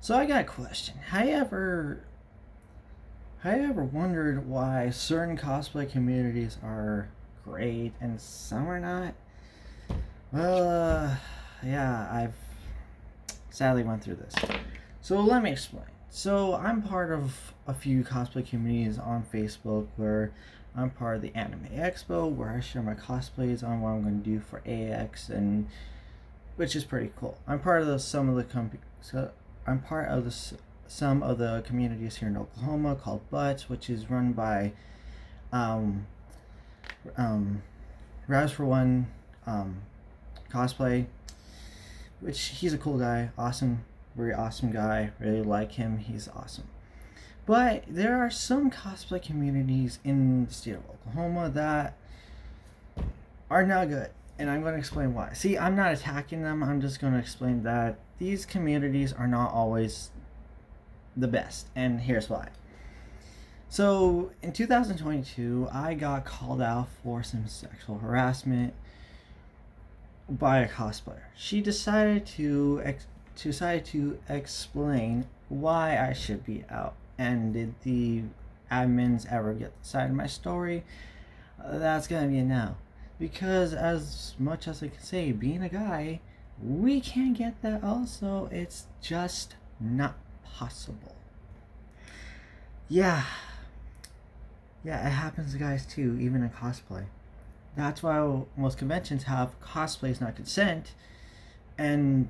So I got a question. Have you ever wondered why certain cosplay communities are great and some are not? Well, yeah, I've sadly went through this. So let me explain. So I'm part of a few cosplay communities on Facebook where I'm part of the Anime Expo where I share my cosplays on what I'm going to do for AX, and which is pretty cool. I'm part of so I'm part of some of the communities here in Oklahoma called Butts, which is run by um, um, Raz for One um, cosplay, which he's a cool guy, awesome, very awesome guy. Really like him. He's awesome. But there are some cosplay communities in the state of Oklahoma that are not good. And I'm going to explain why. See, I'm not attacking them. I'm just going to explain that these communities are not always the best. And here's why. So, in 2022, I got called out for some sexual harassment by a cosplayer. She decided to explain why I should be out. And did the admins ever get the side of my story? That's gonna be a no. Because as much as I can say, being a guy, we can't get that also. It's just not possible. Yeah, yeah, it happens to guys too, even in cosplay. That's why most conventions have cosplays not consent, and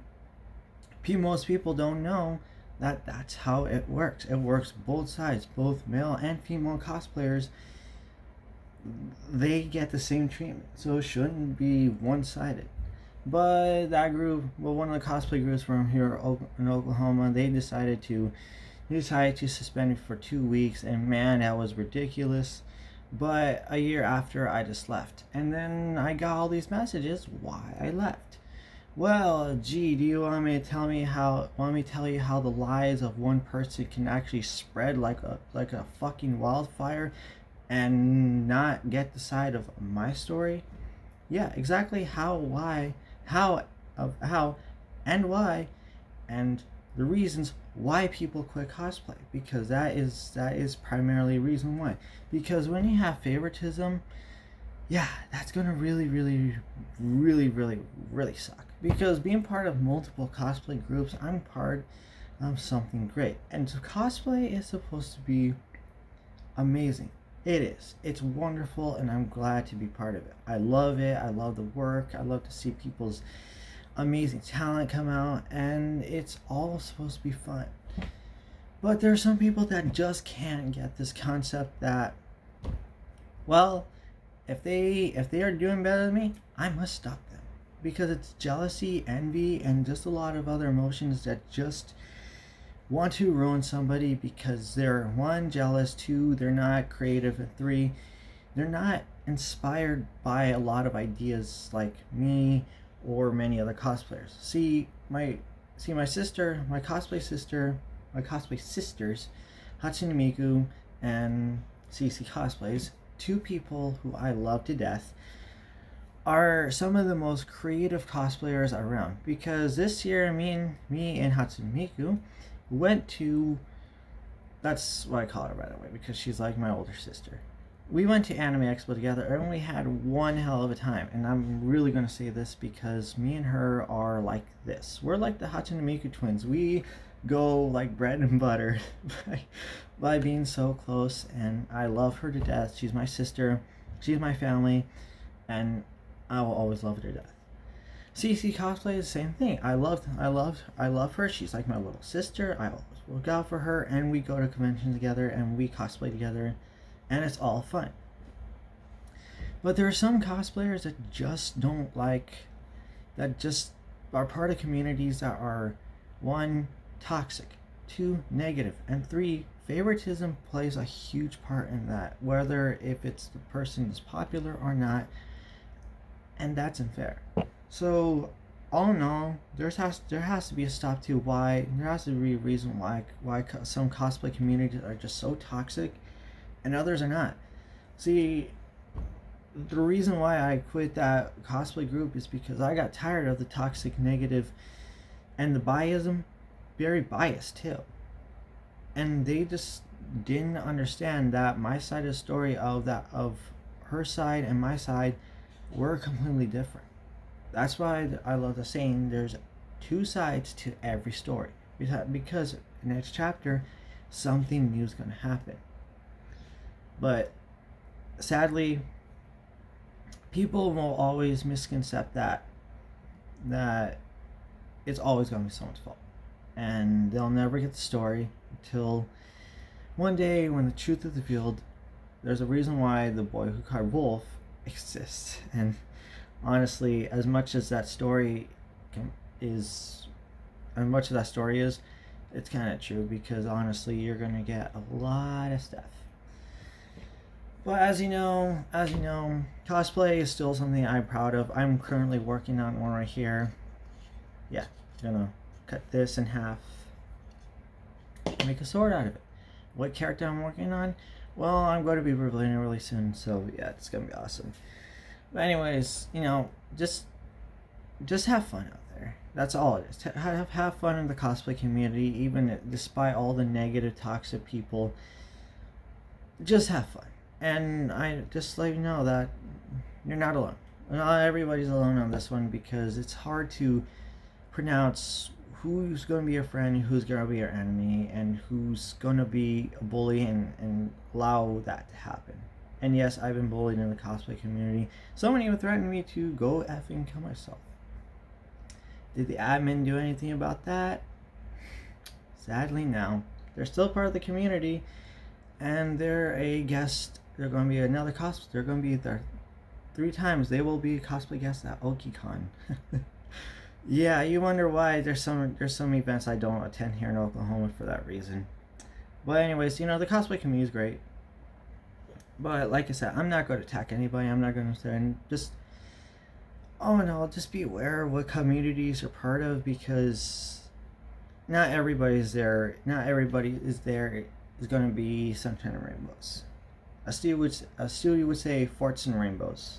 most people don't know that that's how it works. It works both sides, both male and female cosplayers. They get the same treatment, so it shouldn't be one-sided. But that group, well, one of the cosplay groups from here in Oklahoma, they decided to suspend me for 2 weeks, and man, that was ridiculous. But a year after, I just left, and then I got all these messages why I left. Well, gee, do you want me to tell you how the lies of one person can actually spread like a fucking wildfire, and not get the side of my story? Yeah, exactly how, and why, and the reasons why people quit cosplay, because that is primarily reason why. Because when you have favoritism, yeah, that's gonna really, really, really, really, really suck. Because being part of multiple cosplay groups, I'm part of something great, and so cosplay is supposed to be amazing. It is. It's wonderful, and I'm glad to be part of it. I love it. I love the work. I love to see people's amazing talent come out, and it's all supposed to be fun. But there are some people that just can't get this concept that, well, if they are doing better than me, I must stop them, because it's jealousy, envy, and just a lot of other emotions that just want to ruin somebody because they're one, jealous, two, they're not creative, and three, they're not inspired by a lot of ideas like me or many other cosplayers. My sister, my cosplay sisters, Hatsune Miku and CC Cosplays, two people who I love to death, are some of the most creative cosplayers around. Because this year, me and Hatsune Miku went to, that's what I call her, by the way, because she's like my older sister. We went to Anime Expo together, and we had one hell of a time. And I'm really going to say this because me and her are like this. We're like the Hatsune Miku twins. We go like bread and butter by being so close, and I love her to death. She's my sister, she's my family, and I will always love her to death. CC Cosplay is the same thing. I love her. She's like my little sister. I always look out for her, and we go to conventions together, and we cosplay together, and it's all fun. But there are some cosplayers that just don't like, that just are part of communities that are, one, toxic, two, negative, and three, favoritism plays a huge part in that, whether if it's the person is popular or not, and that's unfair. So, all in all, there has to be a stop to why there has to be a reason why some cosplay communities are just so toxic, and others are not. See, the reason why I quit that cosplay group is because I got tired of the toxic, negative, and the biasm. very biased too. And they just didn't understand that my side of the story of her side and my side were completely different. That's why I love the saying there's two sides to every story. Because next chapter something new is going to happen. But sadly, people will always misconcept that it's always going to be someone's fault, and they'll never get the story until one day when the truth is revealed. There's a reason why the boy who cried wolf exists. And honestly, as much as that story is, it's kind of true, because honestly, you're gonna get a lot of stuff. But as you know, cosplay is still something I'm proud of. I'm currently working on one right here. Yeah, gonna cut this in half, make a sword out of it. What character I'm working on? Well, I'm going to be revealing it really soon, so yeah, it's gonna be awesome. But anyways, just have fun out there. That's all it is. Have fun in the cosplay community, even despite all the negative, toxic people. Just have fun. And I just let you know that you're not alone. Not everybody's alone on this one, because it's hard to pronounce who's going to be your friend, who's going to be your enemy, and who's going to be a bully and allow that to happen. And yes, I've been bullied in the cosplay community. Someone even threatened me to go effing kill myself. Did the admin do anything about that? Sadly, no. They're still part of the community, and they're a guest. They're going to be another cosplay. They're going to be there 3 times. They will be cosplay guests at OkiCon. Yeah, you wonder why there's some events I don't attend here in Oklahoma for that reason. But anyways, the cosplay community is great. But like I said, I'm not going to attack anybody. I'm not going to say, and just just be aware of what communities you're part of, because not everybody's there. Not everybody is there is going to be sunshine and rainbows. A studio would say forts and rainbows,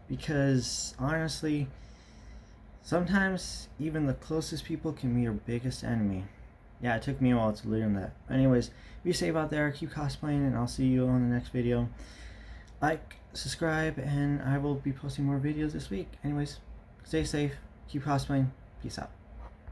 because honestly, sometimes even the closest people can be your biggest enemy. Yeah, it took me a while to learn that. Anyways, be safe out there, keep cosplaying, and I'll see you on the next video. Like, subscribe, and I will be posting more videos this week. Anyways, stay safe, keep cosplaying, peace out.